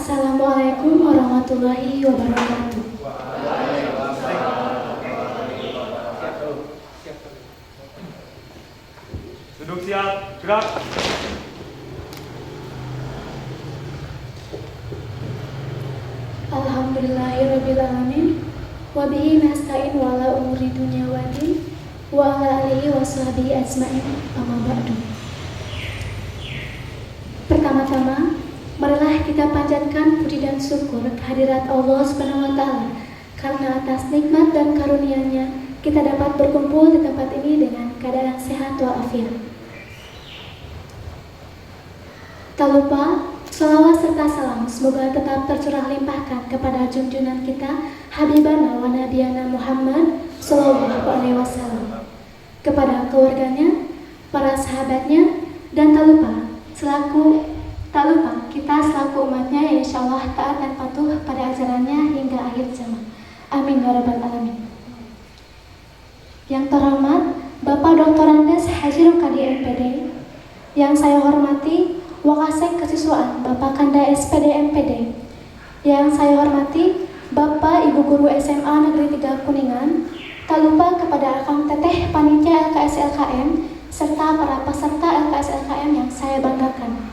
Assalamualaikum warahmatullahi wabarakatuh. Duduk siap, gerak. Alhamdulillahirrabbilalamin. Wabihi nasta'in wa ala umuri dunya wa din wa ala alihi wa sahbihi ajma'in. Amma ba'du. Pertama-tama, marilah kita panjatkan puji dan syukur kehadirat Allah Subhanahu wa taala karena atas nikmat dan karunia-Nya kita dapat berkumpul di tempat ini dengan keadaan sehat walafiat. Tak lupa salawat serta salam semoga tetap tercurah limpahkan kepada junjungan kita Habibana wa Nabiyana Muhammad Sallallahu Alaihi Wasallam, kepada keluarganya, para sahabatnya, dan tak lupa kita selaku umatnya yang insya Allah taat dan patuh pada ajarannya hingga akhir zaman. Amin ya rabbal alamin. Yang terhormat Bapak Dr. Andes Haji Rukadi MPD, yang saya hormati Wakasek Kesiswaan Bapak Kanda SPD MPD, yang saya hormati Bapak Ibu Guru SMA Negeri 3 Kuningan, tak lupa kepada Akang Teteh Panitia LKS LKM, serta para peserta LKS LKM yang saya banggakan.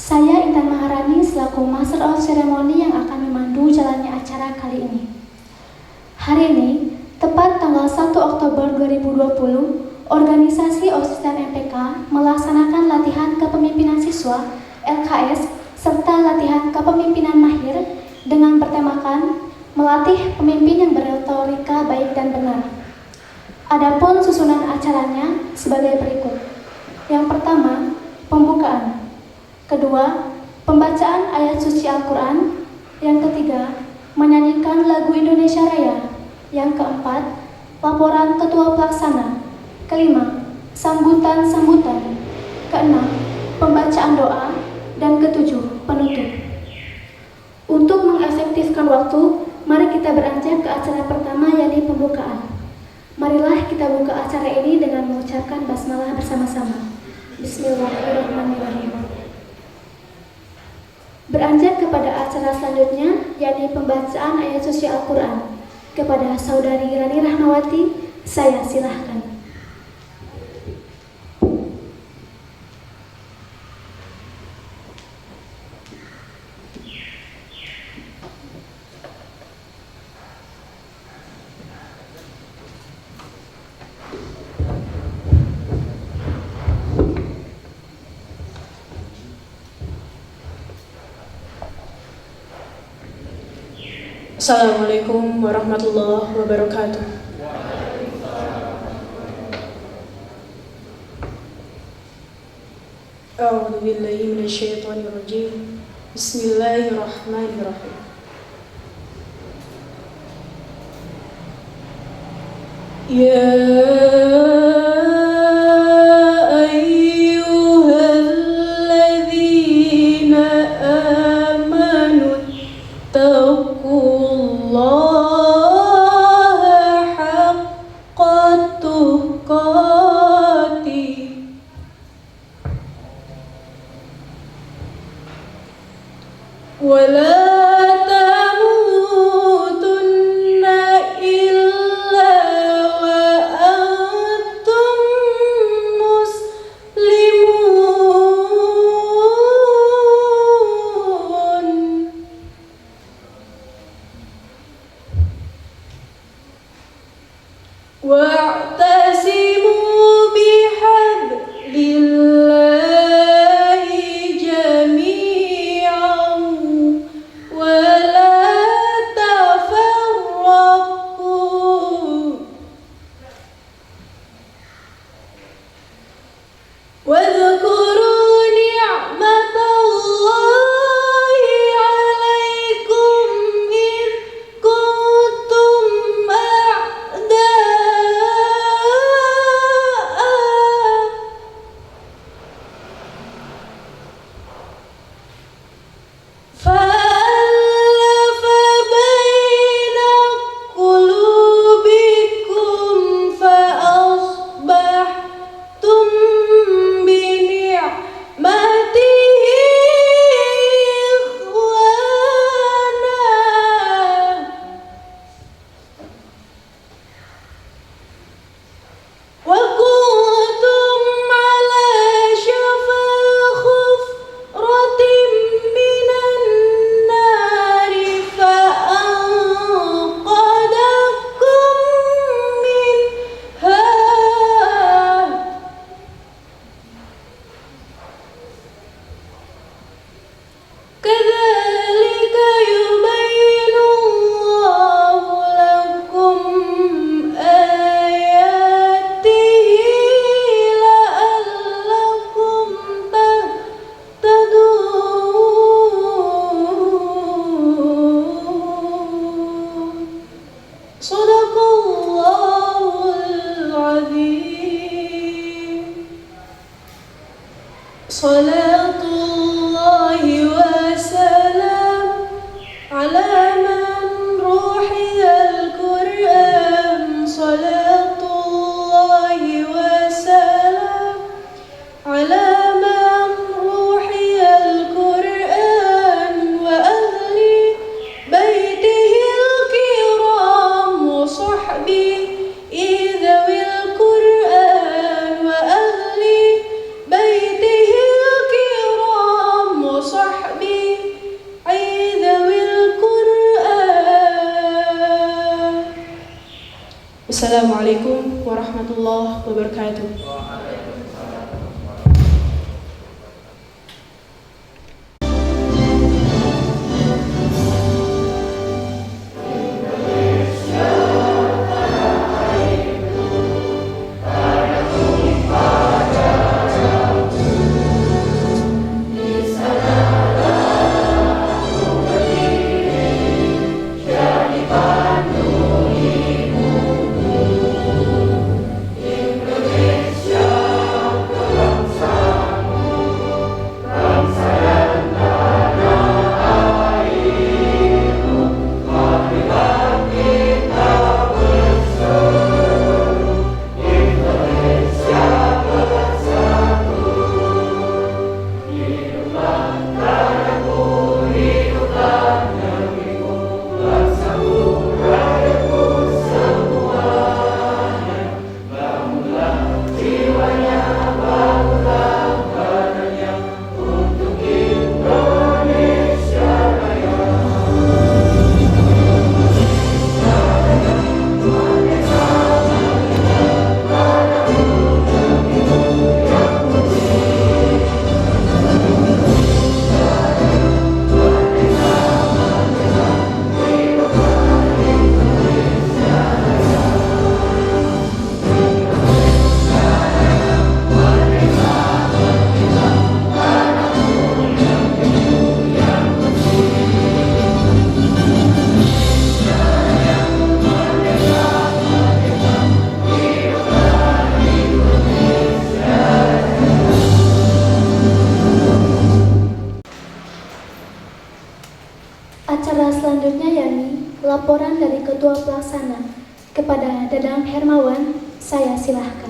Saya Intan Maharani selaku Master of Ceremony yang akan memandu jalannya acara kali ini. Hari ini, tepat tanggal 1 Oktober 2020, Organisasi OSIS dan MPK melaksanakan latihan kepemimpinan siswa LKS serta latihan kepemimpinan mahir dengan bertemakan melatih pemimpin yang beretorika baik dan benar. Adapun susunan acaranya sebagai berikut. Yang pertama, pembukaan. Kedua, pembacaan ayat suci Al-Quran. Yang ketiga, menyanyikan lagu Indonesia Raya. Yang keempat, laporan ketua pelaksana. Kelima, sambutan-sambutan. Keenam, pembacaan doa. Dan ketujuh, penutup. Untuk mengefektifkan waktu, mari kita beranjak ke acara pertama, yakni pembukaan. Marilah kita buka acara ini dengan mengucapkan basmalah bersama-sama. Bismillahirrahmanirrahim. Beranjak kepada acara selanjutnya, yakni pembacaan ayat suci Al-Quran. Kepada Saudari Rani Rahmawati, saya silahkan. Assalamualaikum warahmatullahi wabarakatuh. A'udzu billahi minasyaitonir rajim. Bismillahirrahmanirrahim. Ya ولا تموتن إلا وأنتم Salatullahi wa salam ala man ruhiyal Qur'an. Salatullahi wa salam ala man ruhiyal Qur'an wa ahli baitihil kiram wa sahbihi dhawil Qur'an wa ahli baitihil kiram wa sahbihi dhawil Qur'an. Assalamualaikum warahmatullahi wabarakatuh. Acara selanjutnya yakni laporan dari Ketua Pelaksana kepada Dadang Hermawan. Saya silahkan.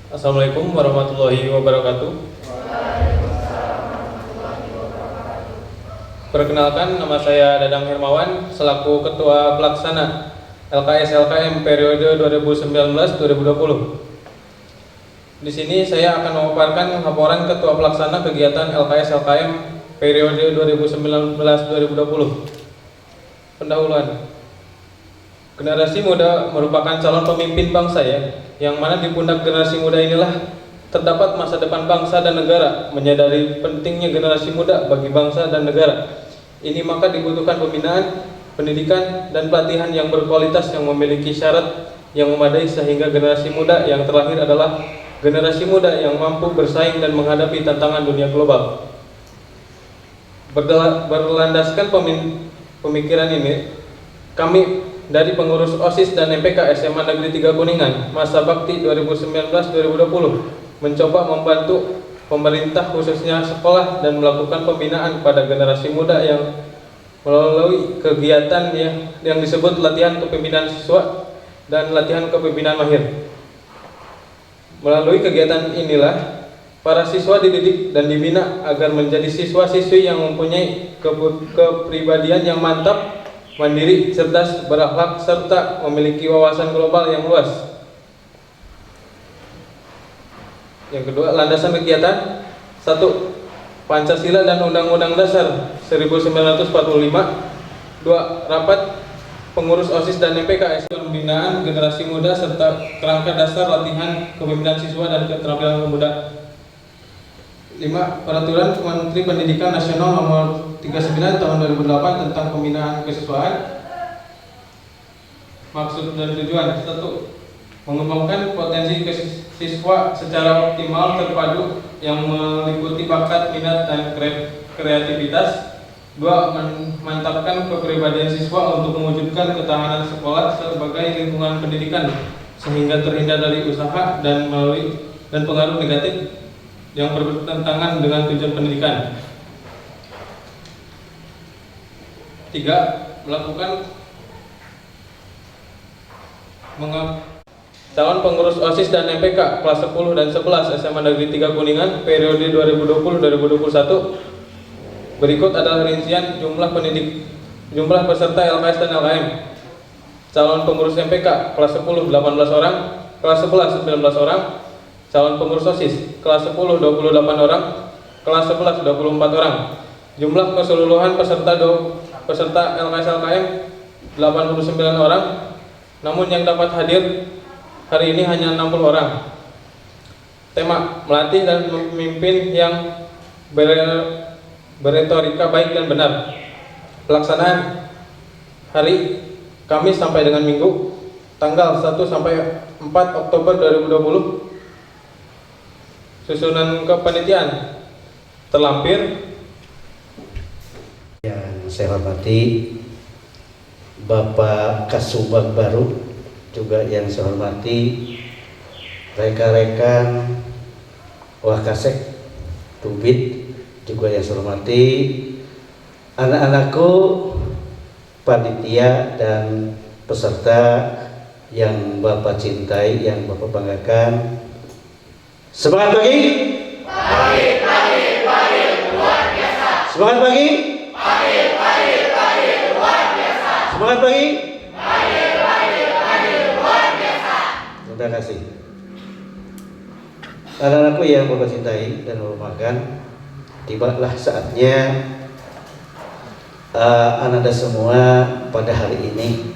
Assalamualaikum warahmatullahi wabarakatuh. Perkenalkan, nama saya Dadang Hermawan selaku Ketua Pelaksana LKS LKM periode 2019-2020. Di sini saya akan memaparkan laporan Ketua Pelaksana kegiatan LKS LKM periode 2019-2020. Pendahuluan. Generasi muda merupakan calon pemimpin bangsa yang mana di pundak generasi muda inilah terdapat masa depan bangsa dan negara. Menyadari pentingnya generasi muda bagi bangsa dan negara ini, maka dibutuhkan pembinaan, pendidikan, dan pelatihan yang berkualitas yang memiliki syarat yang memadai sehingga generasi muda yang terlahir adalah generasi muda yang mampu bersaing dan menghadapi tantangan dunia global. Berlandaskan pemikiran ini, kami dari pengurus OSIS dan MPK SMA Negeri 3 Kuningan masa bakti 2019-2020 mencoba membantu pemerintah khususnya sekolah dan melakukan pembinaan pada generasi muda yang melalui kegiatan yang disebut latihan kepemimpinan siswa dan latihan kepemimpinan mahir. Melalui kegiatan inilah para siswa dididik dan dibina agar menjadi siswa-siswi yang mempunyai kepribadian yang mantap, mandiri, cerdas, berakhlak, serta memiliki wawasan global yang luas. Yang kedua, landasan kegiatan 1. Pancasila dan Undang-Undang Dasar 1945. 2. Rapat pengurus OSIS dan MPK pembinaan generasi muda serta kerangka dasar latihan kepemimpinan siswa dan keterampilan pemuda. 5. Peraturan Menteri Pendidikan Nasional Nomor 39 tahun 2008 tentang pembinaan kesiswaan. Maksud dan tujuan: 1. Mengembangkan potensi siswa secara optimal terpadu yang meliputi bakat, minat, dan kreativitas. 2. Memantapkan kepribadian siswa untuk mewujudkan ketahanan sekolah sebagai lingkungan pendidikan sehingga terhindar dari usaha dan pengaruh negatif yang bertentangan dengan tujuan pendidikan. 3. Melakukan calon pengurus OSIS dan MPK kelas 10 dan 11 SMA Negeri 3 Kuningan periode 2020-2021. Berikut adalah rincian jumlah peserta LKS dan LKM. Calon pengurus MPK kelas 10 18 orang, kelas 11 19 orang. Calon pengurus OSIS kelas 10 28 orang, kelas 11 24 orang. Jumlah keseluruhan peserta LKS LKM 89 orang. Namun yang dapat hadir hari ini hanya 60 orang. Tema: melatih dan memimpin yang beretorika baik dan benar. Pelaksanaan hari Kamis sampai dengan Minggu, tanggal 1 sampai 4 Oktober 2020. Susunan kepanitiaan terlampir. Yang saya hormati Bapak Kasubag Baru, juga yang saya hormati rekan-rekan Wakasek Tubit, juga yang saya hormati anak-anakku, panitia dan peserta yang Bapak cintai, yang Bapak banggakan. Semangat pagi. Pagi, luar biasa. Semangat pagi. Pagi, luar biasa. Semangat pagi. Pagi, luar biasa. Terima kasih. Anak-anakku yang Bapak cintai dan hormatkan, tibalah saatnya Ananda semua pada hari ini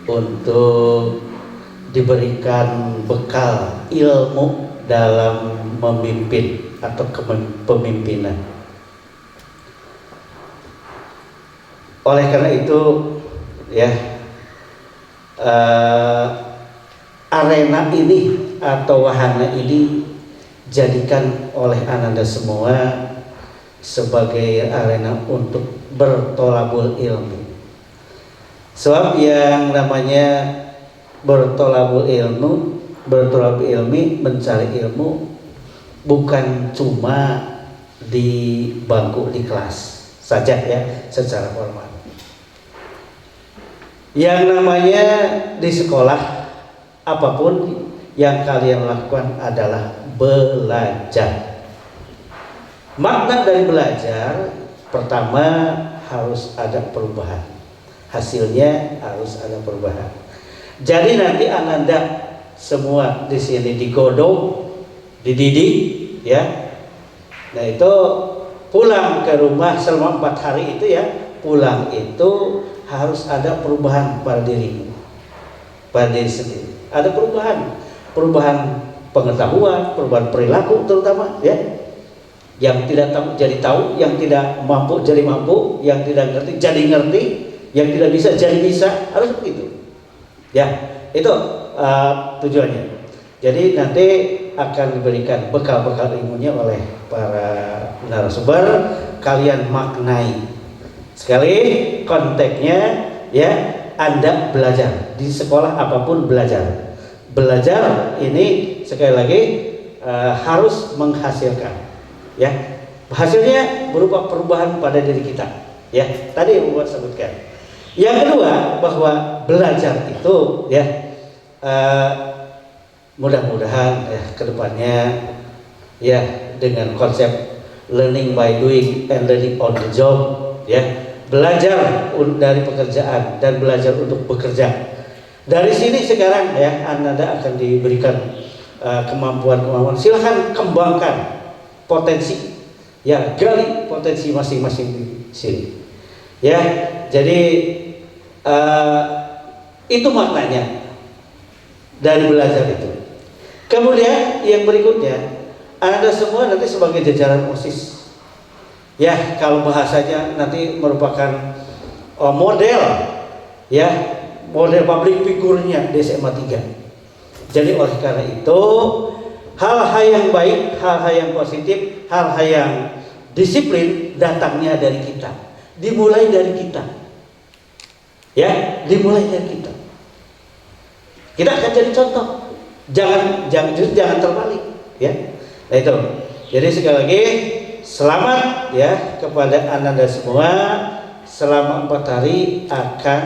untuk diberikan bekal ilmu dalam memimpin atau kepemimpinan. Oleh karena itu, ya, arena ini atau wahana ini jadikan oleh Ananda semua sebagai arena untuk bertolabul ilmu. Sebab yang namanya bertolabul ilmi, mencari ilmu bukan cuma di bangku di kelas saja, ya, secara formal. Yang namanya di sekolah, apapun yang kalian lakukan adalah belajar. Makna dari belajar, pertama harus ada perubahan. Hasilnya harus ada perubahan. Jadi nanti Ananda semua di sini digodok, dididik, ya. Nah itu pulang ke rumah selama 4 hari itu, ya, pulang itu harus ada perubahan pada dirimu, pada diri sendiri. Ada perubahan pengetahuan, perubahan perilaku terutama, ya. Yang tidak tahu jadi tahu, yang tidak mampu jadi mampu, yang tidak ngerti jadi ngerti, yang tidak bisa jadi bisa, harus begitu. Ya, itu tujuannya. Jadi nanti akan diberikan bekal-bekal ilmunya oleh para narasumber, kalian maknai. Sekali konteksnya, ya, Anda belajar di sekolah apapun belajar. Belajar ini sekali lagi harus menghasilkan. Ya, hasilnya berupa perubahan pada diri kita. Ya, tadi yang Bapak sebutkan. Yang kedua, bahwa belajar itu, ya, mudah-mudahan ya kedepannya, ya, dengan konsep learning by doing and learning on the job, ya, belajar dari pekerjaan dan belajar untuk bekerja. Dari sini sekarang, ya, Anda akan diberikan kemampuan. Silahkan kembangkan potensi, ya, gali potensi masing-masing di sini, ya. Jadi itu maknanya dari belajar itu. Kemudian yang berikutnya, Anda semua nanti sebagai jajaran OSIS, Ya, kalau bahasanya nanti merupakan model, ya, model public figurnya di SMA 3. Jadi oleh karena itu, hal-hal yang baik, hal-hal yang positif, hal-hal yang disiplin datangnya dari kita, dimulai dari kita, ya, dimulai dari kita. Kita akan jadi contoh, jangan terbalik, ya. Nah itu. Jadi sekali lagi selamat ya kepada Anda semua. Selama 4 hari akan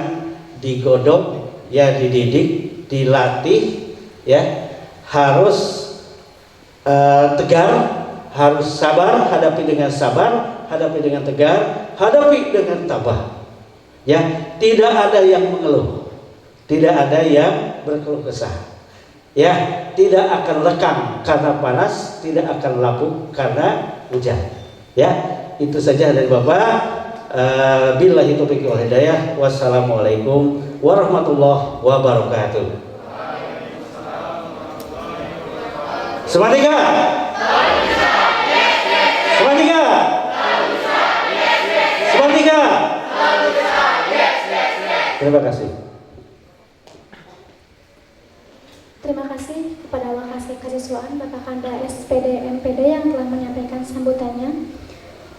digodok, ya, dididik, dilatih, ya, harus tegar, harus sabar, hadapi dengan sabar, hadapi dengan tegar, hadapi dengan tabah. Ya, tidak ada yang mengeluh, tidak ada yang berkeluh kesah. Ya, tidak akan lekang karena panas, tidak akan lapuk karena hujan. Ya, itu saja dari Bapak. Billahi taufiq wal hidayah. Wassalamualaikum warahmatullahi wabarakatuh. Semantika. Semantika. Semantika. Terima kasih. Terima kasih kepada Wakasih Kesiswaan Bapak Kanda SPD MPD yang telah menyampaikan sambutannya.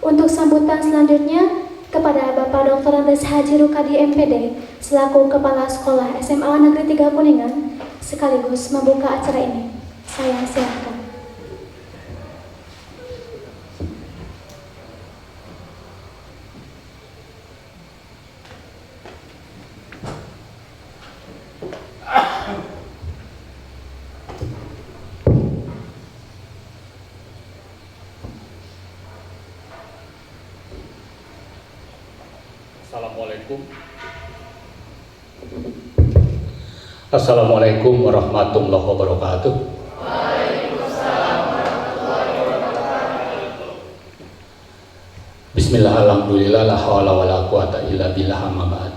Untuk sambutan selanjutnya kepada Bapak Dr. Andes Haji Rukadi MPD selaku Kepala Sekolah SMA Negeri 3 Kuningan sekaligus membuka acara ini. Saya silakan. Assalamualaikum warahmatullahi wabarakatuh. Bismillah, alhamdulillah, la hawla wa la quwata illa billah, amma ba'd.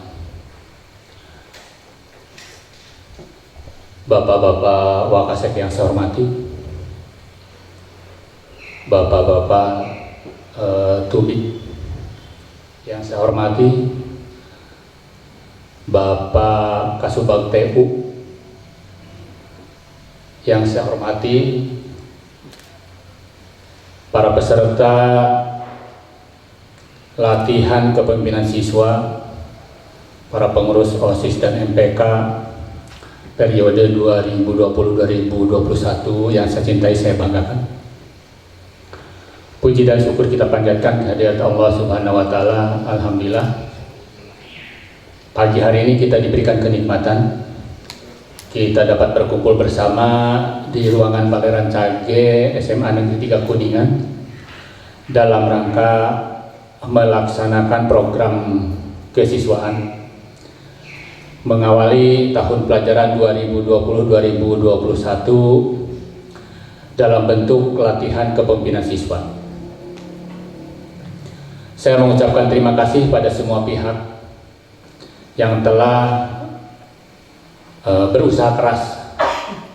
Bapak-bapak Wakasek yang saya hormati, bapak-bapak Tubik yang saya hormati, Bapak Kasubag TU yang saya hormati, para peserta latihan kepemimpinan siswa, para pengurus OSIS dan MPK periode 2020-2021 yang saya cintai, saya banggakan. Puji dan syukur kita panjatkan kehadirat Allah Subhanahu wa taala. Alhamdulillah, pagi hari ini kita diberikan kenikmatan, kita dapat berkumpul bersama di ruangan Pangeran Cage SMA Negeri 3 Kuningan dalam rangka melaksanakan program kesiswaan mengawali tahun pelajaran 2020-2021 dalam bentuk latihan kepemimpinan siswa. Saya mengucapkan terima kasih pada semua pihak yang telah berusaha keras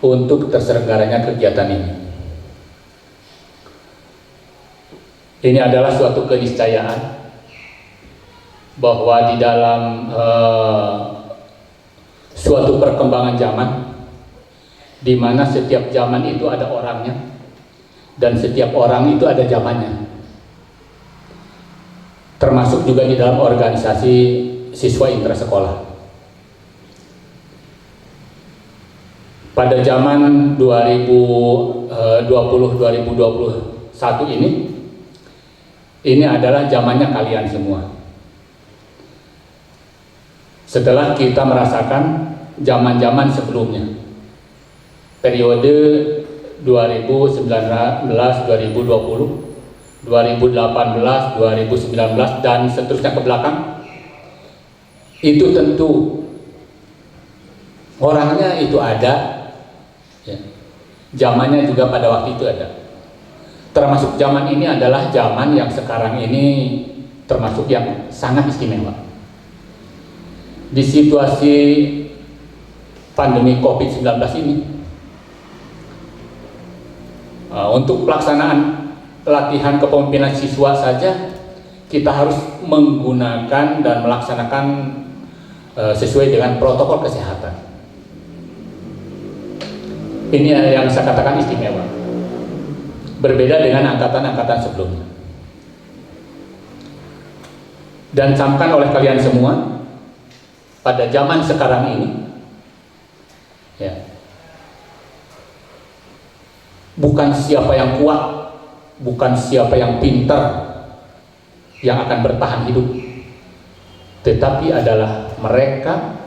untuk terselenggaranya kegiatan ini. Ini adalah suatu keniscayaan bahwa di dalam suatu perkembangan zaman, di mana setiap zaman itu ada orangnya dan setiap orang itu ada zamannya. Termasuk juga di dalam organisasi siswa intrasekolah. Pada zaman 2020-2021 ini adalah zamannya kalian semua. Setelah kita merasakan zaman-zaman sebelumnya, periode 2019-2020, 2018-2019 dan seterusnya ke belakang, itu tentu orangnya itu ada, ya. Zamannya juga pada waktu itu ada. Termasuk zaman ini adalah zaman yang sekarang ini termasuk yang sangat istimewa. Di situasi pandemi COVID-19 ini, untuk pelaksanaan latihan kepemimpinan siswa saja kita harus menggunakan dan melaksanakan sesuai dengan protokol kesehatan. Ini yang saya katakan istimewa, berbeda dengan angkatan-angkatan sebelumnya. Dan camkan oleh kalian semua, pada zaman sekarang ini, ya, bukan siapa yang kuat, bukan siapa yang pintar yang akan bertahan hidup, tetapi adalah mereka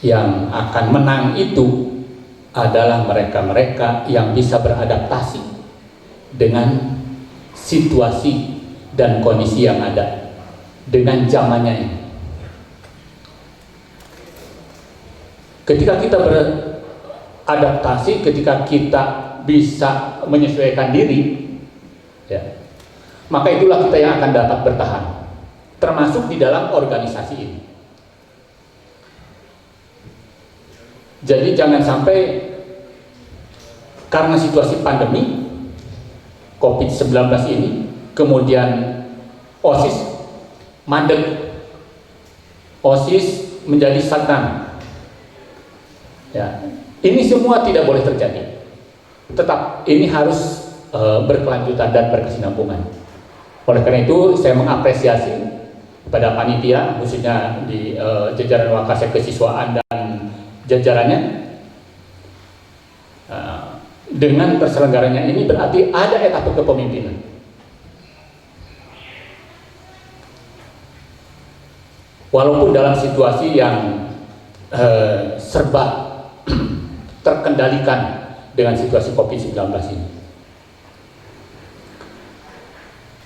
yang akan menang itu adalah mereka-mereka yang bisa beradaptasi dengan situasi dan kondisi yang ada dengan zamannya ini. Ketika kita beradaptasi, ketika kita bisa menyesuaikan diri, ya, maka itulah kita yang akan dapat bertahan, termasuk di dalam organisasi ini. Jadi jangan sampai karena situasi pandemi COVID-19 ini, kemudian OSIS mandek, OSIS menjadi stagnan. Ya, ini semua tidak boleh terjadi. Tetap ini harus berkelanjutan dan berkesinambungan. Oleh karena itu saya mengapresiasi kepada panitia, khususnya di jajaran Wakasek Kesiswaan dan jajarannya, dengan terselenggaranya ini berarti ada etapa kepemimpinan. Walaupun dalam situasi yang serba terkendalikan dengan situasi COVID-19 ini.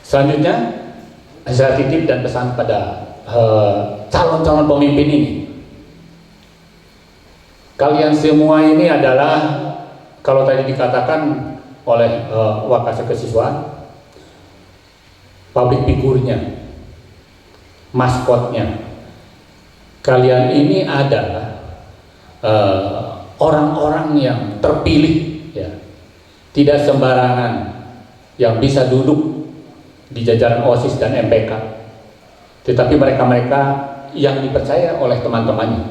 Selanjutnya saya titip dan pesan pada calon-calon pemimpin ini. Kalian semua ini adalah, kalau tadi dikatakan oleh Wakasek Kesiswaan, public figurnya, maskotnya. Kalian ini adalah orang-orang yang terpilih, ya, tidak sembarangan yang bisa duduk di jajaran OSIS dan MPK, tetapi mereka-mereka yang dipercaya oleh teman-temannya,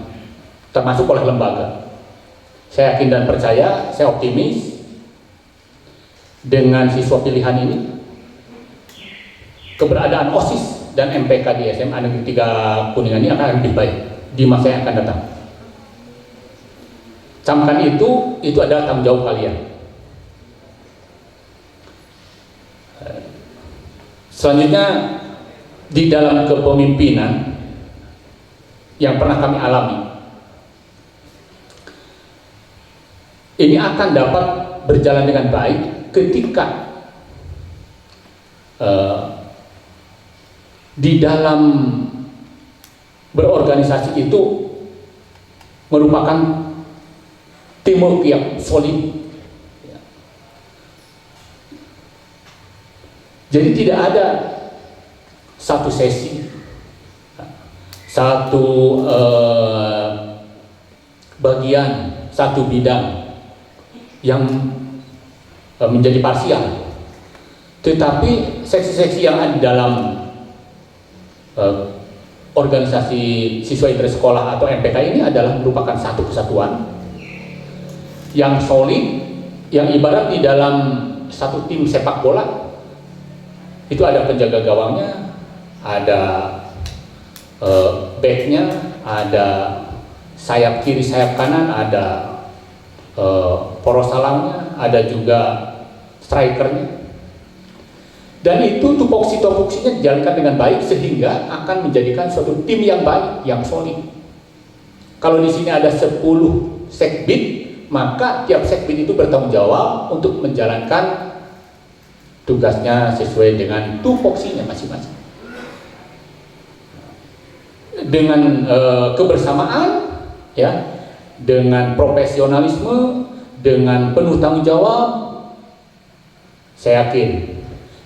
termasuk oleh lembaga. Saya yakin dan percaya, saya optimis dengan siswa pilihan ini, keberadaan OSIS dan MPK di SMA Negeri 3 Kuningan ini akan lebih baik di masa yang akan datang. Camkan itu adalah tanggung jawab kalian. Selanjutnya, di dalam kepemimpinan yang pernah kami alami, ini akan dapat berjalan dengan baik ketika di dalam berorganisasi itu merupakan teamwork yang solid. Jadi tidak ada satu sesi, satu bagian, satu bidang yang menjadi parsial, tetapi seksi-seksi yang ada dalam organisasi siswa intersekolah atau MPK ini adalah merupakan satu kesatuan yang solid, yang ibarat di dalam satu tim sepak bola itu ada penjaga gawangnya, ada backnya, ada sayap kiri, sayap kanan, ada poros salangnya, ada juga strikernya, dan itu tupoksi-tupoksinya dijalankan dengan baik sehingga akan menjadikan suatu tim yang baik, yang solid. Kalau di sini ada 10 sekbid, maka tiap sekbid itu bertanggung jawab untuk menjalankan tugasnya sesuai dengan tupoksinya masing-masing. Dengan kebersamaan, ya, dengan profesionalisme, dengan penuh tanggung jawab, saya yakin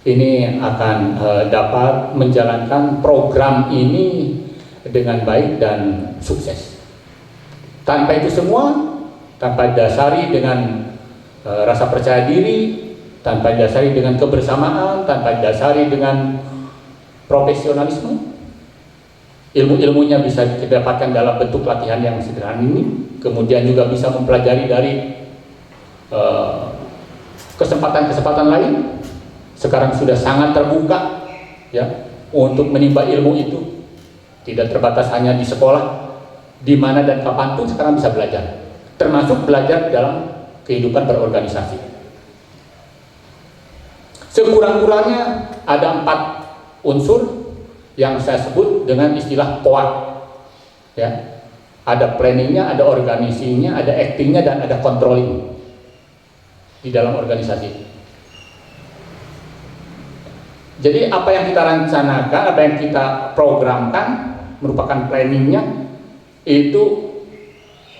ini akan dapat menjalankan program ini dengan baik dan sukses. Tanpa itu semua, tanpa didasari dengan rasa percaya diri, tanpa didasari dengan kebersamaan, tanpa didasari dengan profesionalisme. Ilmu-ilmunya bisa didapatkan dalam bentuk latihan yang sederhana ini, kemudian juga bisa mempelajari dari kesempatan-kesempatan lain. Sekarang sudah sangat terbuka ya untuk menimba ilmu itu, tidak terbatas hanya di sekolah, di mana dan kapanpun sekarang bisa belajar, termasuk belajar dalam kehidupan berorganisasi. Sekurang-kurangnya ada 4 unsur yang saya sebut dengan istilah POA ya. Ada planningnya, ada organisasinya, ada actingnya, dan ada controlling di dalam organisasi. Jadi apa yang kita rencanakan, apa yang kita programkan merupakan planningnya, itu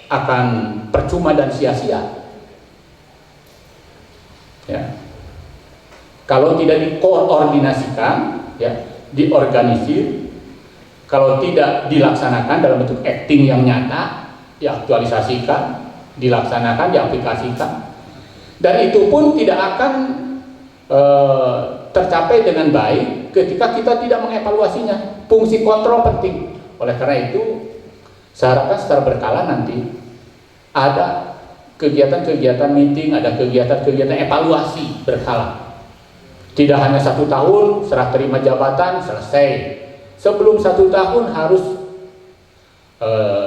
akan percuma dan sia-sia ya kalau tidak dikoordinasikan ya, diorganisir. Kalau tidak dilaksanakan dalam bentuk acting yang nyata, diaktualisasikan, dilaksanakan, diaplikasikan, dan itu pun tidak akan tercapai dengan baik ketika kita tidak mengevaluasinya. Fungsi kontrol penting. Oleh karena itu, saya harapkan secara berkala nanti ada kegiatan-kegiatan meeting, ada kegiatan-kegiatan evaluasi berkala. Tidak hanya 1 tahun serah terima jabatan selesai. Sebelum 1 tahun harus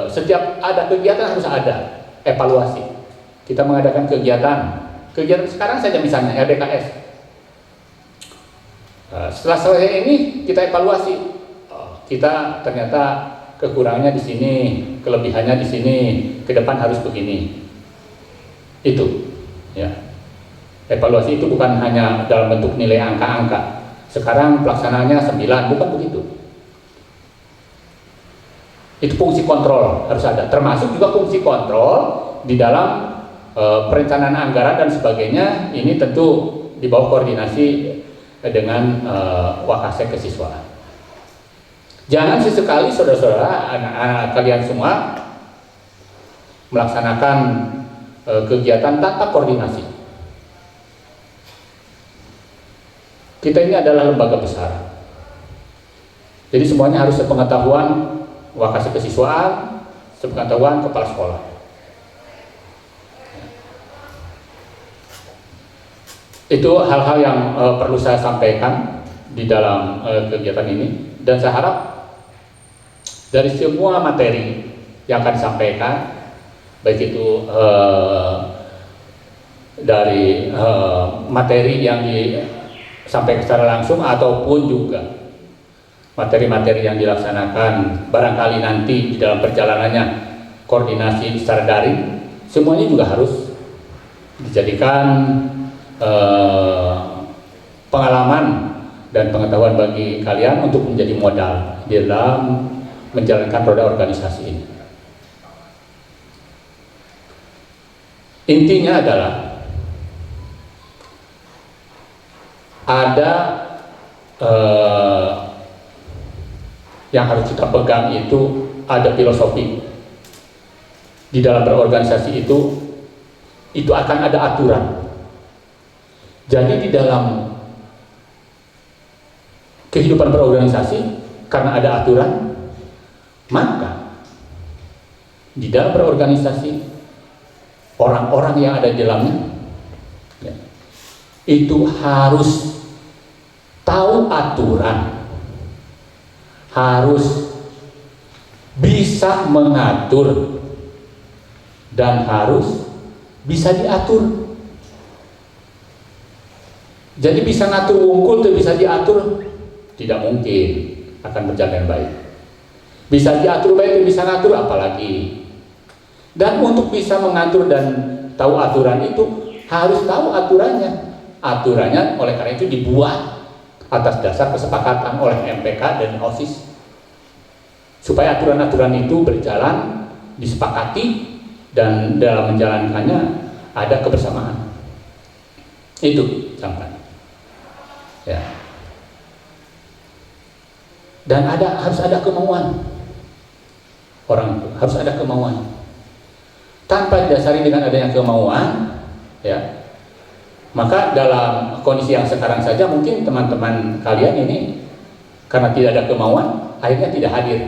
setiap ada kegiatan harus ada evaluasi. Kita mengadakan kegiatan sekarang saja misalnya RDKS. Setelah selesai ini kita evaluasi. Kita ternyata kekurangannya di sini, kelebihannya di sini, ke depan harus begini. Itu ya. Evaluasi itu bukan hanya dalam bentuk nilai angka-angka. Sekarang pelaksanaannya 9, bukan begitu. Itu fungsi kontrol harus ada, termasuk juga fungsi kontrol di dalam perencanaan anggaran dan sebagainya. Ini tentu di bawah koordinasi dengan Wakasek Kesiswaan. Jangan sesekali saudara-saudara, anak-anak kalian semua melaksanakan kegiatan tanpa koordinasi. Kita ini adalah lembaga besar, jadi semuanya harus sepengetahuan Wakasek Kesiswaan, sepengetahuan kepala sekolah. Itu hal-hal yang perlu saya sampaikan di dalam kegiatan ini, dan saya harap dari semua materi yang akan disampaikan, baik itu dari materi yang disampaikan secara langsung ataupun juga materi-materi yang dilaksanakan barangkali nanti di dalam perjalanannya koordinasi secara daring, semuanya juga harus dijadikan pengalaman dan pengetahuan bagi kalian untuk menjadi modal di dalam menjalankan roda organisasi ini. Intinya adalah ada yang harus kita pegang, itu ada filosofi di dalam berorganisasi itu akan ada aturan. Jadi di dalam kehidupan berorganisasi, karena ada aturan, maka di dalam berorganisasi orang-orang yang ada di dalamnya ya, itu harus tahu aturan, harus bisa mengatur, dan harus bisa diatur. Jadi bisa ngatur wungkul itu bisa diatur, tidak mungkin akan berjalan baik. Bisa diatur baik itu bisa ngatur, apalagi. Dan untuk bisa mengatur dan tahu aturan itu harus tahu aturannya. Aturannya oleh karena itu dibuat atas dasar kesepakatan oleh MPK dan OSIS, supaya aturan-aturan itu berjalan, disepakati, dan dalam menjalankannya ada kebersamaan. Itu sampai ya. Dan harus ada kemauan. Orang itu harus ada kemauan. Tanpa didasari dengan adanya kemauan, ya, maka dalam kondisi yang sekarang saja mungkin teman-teman kalian ini karena tidak ada kemauan, akhirnya tidak hadir.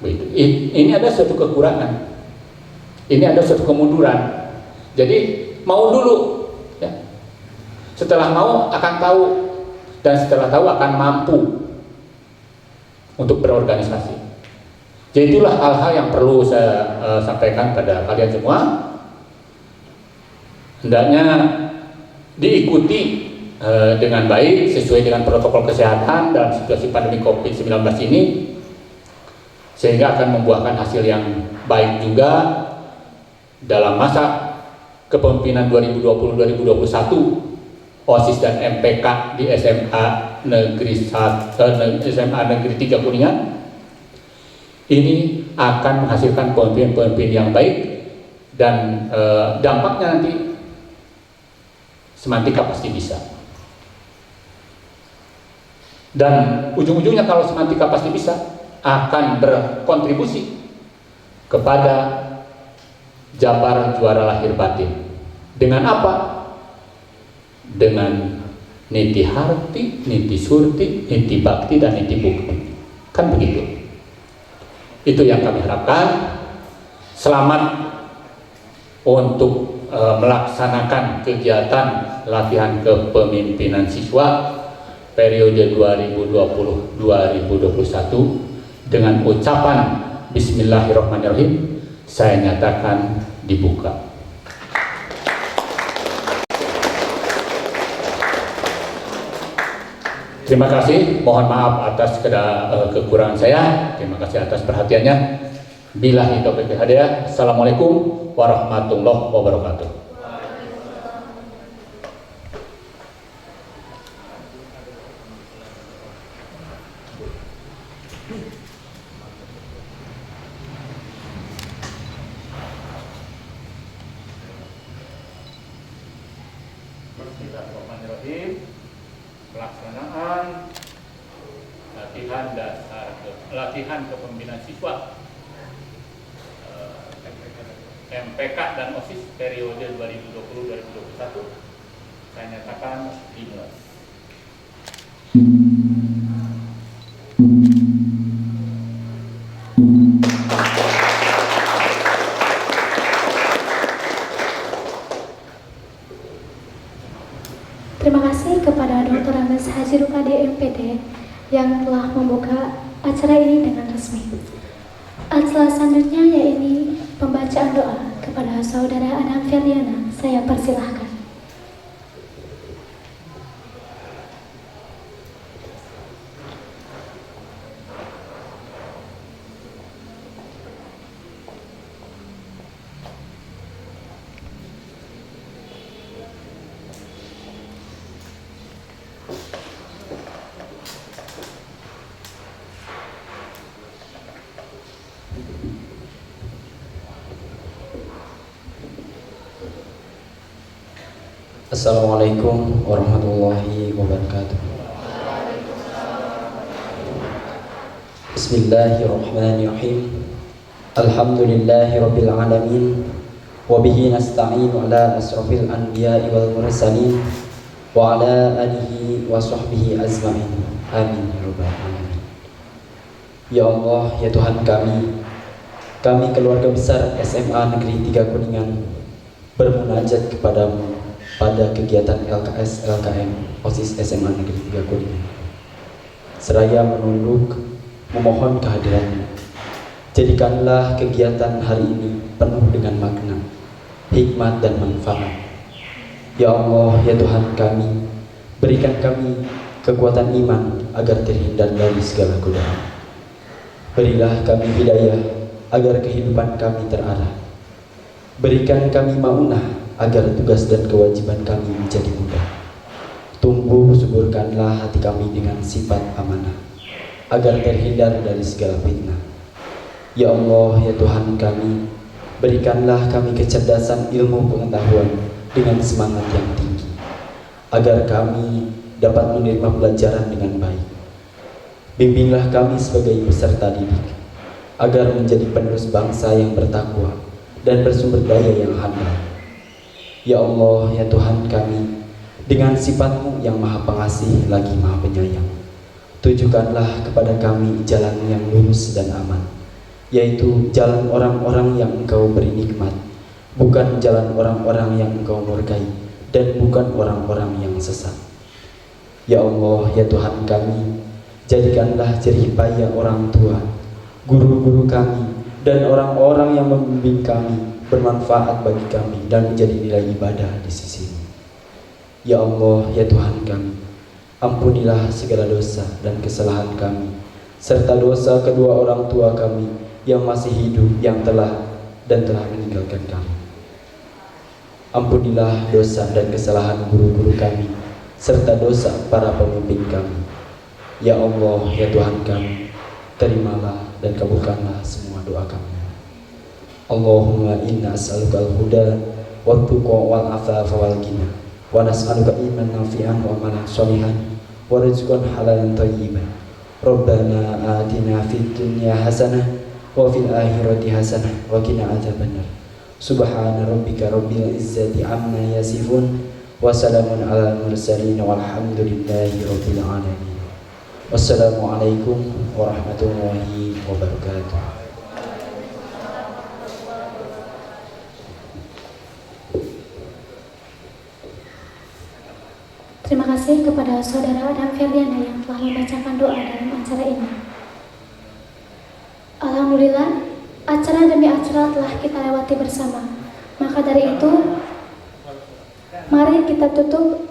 Begitu. Ini ada suatu kekurangan, ini ada suatu kemunduran. Jadi mau dulu, ya. Setelah mau akan tahu, dan setelah tahu akan mampu untuk berorganisasi. Jadi itulah hal-hal yang perlu saya sampaikan pada kalian semua. Hendaknya diikuti dengan baik sesuai dengan protokol kesehatan dalam situasi pandemi COVID-19 ini, sehingga akan membuahkan hasil yang baik juga dalam masa kepemimpinan 2020-2021 OSIS dan MPK di SMA Negeri 3 Kuningan. Ini akan menghasilkan pemimpin-pemimpin yang baik, dan dampaknya nanti Semantika pasti bisa. Dan ujung-ujungnya kalau Semantika pasti bisa akan berkontribusi kepada Jabar juara lahir batin. Dengan apa? Dengan niti harti, niti surti, niti bakti, dan niti bukti. Kan begitu. Itu yang kami harapkan. Selamat untuk melaksanakan kegiatan latihan kepemimpinan siswa periode 2020-2021 dengan ucapan Bismillahirrahmanirrahim. Saya nyatakan dibuka. Terima kasih, mohon maaf atas kekurangan saya. Terima kasih atas perhatiannya. Billahi taufiq wal hidayah. Assalamualaikum warahmatullahi wabarakatuh. Bismillahirrahmanirrahim. Pelaksanaan latihan kepemimpinan siswa MPK dan OSIS periode 2020-2021 saya nyatakan dimulai. Terima kasih kepada Dr. Andes Haji Rukadi MPD yang telah membuka acara ini dengan resmi. Acara selanjutnya yaitu pembacaan doa kepada Saudara Adam Feliana. Saya persilahkan. Assalamualaikum warahmatullahi wabarakatuh. Bismillahirrahmanirrahim. Alhamdulillahi rabbil alamin. Wabihi nasta'inu ala asrafil anbiya'i wal mursalin wa ala alihi wa sahbihi azma'in. Amin ya rabbal alamin. Ya Allah, ya Tuhan kami keluarga besar SMA Negeri 3 Kuningan bermunajat kepadamu pada kegiatan LKS LKM OSIS SMA Negeri 3 Kuningan. Seraya menunduk memohon kehadiranmu. Jadikanlah kegiatan hari ini penuh dengan makna, hikmat dan manfaat. Ya Allah, ya Tuhan kami, berikan kami kekuatan iman agar terhindar dari segala godaan. Berilah kami hidayah agar kehidupan kami terarah. Berikan kami maunah agar tugas dan kewajiban kami menjadi mudah. Tumbuh suburkanlah hati kami dengan sifat amanah, agar terhindar dari segala fitnah. Ya Allah, ya Tuhan kami, berikanlah kami kecerdasan ilmu pengetahuan dengan semangat yang tinggi, agar kami dapat menerima pelajaran dengan baik. Bimbinglah kami sebagai peserta didik, agar menjadi penerus bangsa yang bertakwa dan bersumber daya yang handal. Ya Allah, ya Tuhan kami, dengan sifat-Mu yang maha pengasih lagi maha penyayang, Tunjukkanlah kepada kami jalan yang lurus dan aman, yaitu jalan orang-orang yang Engkau beri nikmat, bukan jalan orang-orang yang Engkau murkai, dan bukan orang-orang yang sesat. Ya Allah, ya Tuhan kami, jadikanlah jerih payah orang tua, guru-guru kami, dan orang-orang yang membimbing kami bermanfaat bagi kami dan menjadi nilai ibadah di sisi-Mu. Ya Allah, ya Tuhan kami, ampunilah segala dosa dan kesalahan kami, serta dosa kedua orang tua kami yang masih hidup, yang telah meninggalkan kami. Ampunilah dosa dan kesalahan guru-guru kami, serta dosa para pemimpin kami. Ya Allah, ya Tuhan kami, terimalah dan kabulkanlah semua doa kami. Allahumma inna as'aluka al-huda wa tuqa wal afafa wal ghina, wa nas'aluka imanan nafi'an wa amalan sholihan wa rizqan halalan thayyiban. Rabbana atina fid dunya hasanah wa fil akhirati hasanah wa qina adzabannar. Subhana rabbika rabbil izzati amma yasifun wa salamun alal mursalin walhamdulillahi rabbil alamin. Wassalamualaikum warahmatullahi wabarakatuh. Terima kasih kepada Saudara Adam Ferdiana yang telah membacakan doa dalam acara ini. Alhamdulillah, acara demi acara telah kita lewati bersama. Maka dari itu, mari kita tutup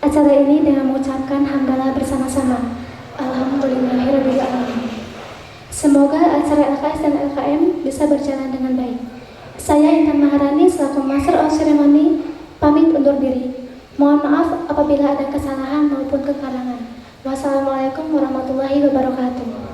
acara ini dengan mengucapkan hamdalah bersama-sama. Alhamdulillahirrahmanirrahim. Semoga acara LKS dan LKM bisa berjalan dengan baik. Saya Intan Maharani selaku Master of Ceremony pamit undur diri. Mohon maaf apabila ada kesalahan maupun kekurangan. Wassalamualaikum warahmatullahi wabarakatuh.